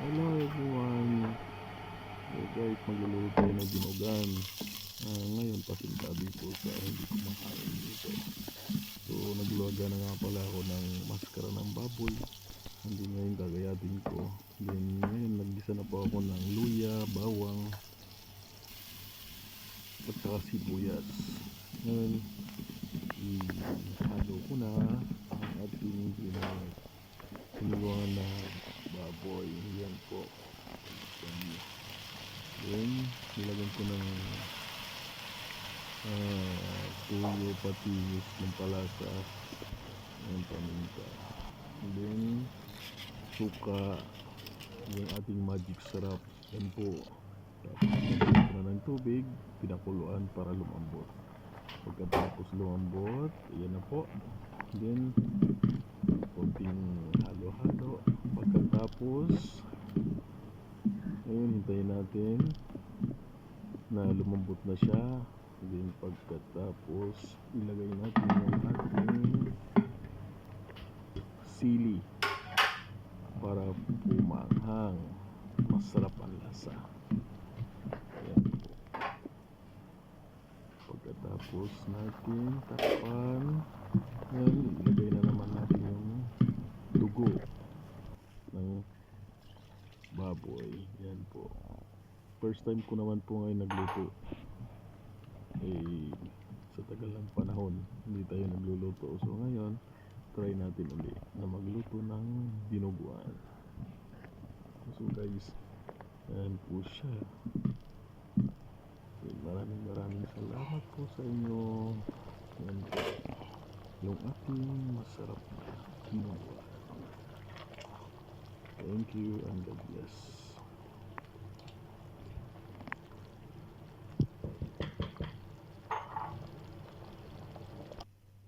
Hello everyone. So guys, magluluto tayo ng dinugan. Ngayon pasintabi po sa hindi kumakain dito. So nagluwaga na nga pala ako ng maskara ng baboy. Hindi ngayon gagayatin ko. Then ngayon naggisa na po ako ng luya, bawang at saka sibuyas. Ngayon ihalo ko na ang ating sinuwangan na baboy. Yan po. Then nilagyan ko ng tuyo, patis, ng palasa, ng paminta. Then suka, yung ating magic sarap. Yan po. Tapos nilagyan ko na ng tubig, pinakuluan para lumambot. Pagkatapos lumambot, yan na po. Then konting halo-halo. Pagkatapos ngayon hintayin natin na lumambot na siya. Then pagkatapos ilagay natin yung ating sili para pumanghang, masarap ang lasa. Ayan po. Pagkatapos natin takpan, ngayon ilagay na naman natin yung dugo ng baboy. Yan po. First time ko naman po ngayon nagluto. Sa tagal ng panahon hindi tayo nagluluto. So ngayon try natin ulit na magluto ng dinuguan. So guys, yan po siya. Maraming salamat po sa inyo. Yan po yung ating masarap na dinuguan. Thank you and God bless.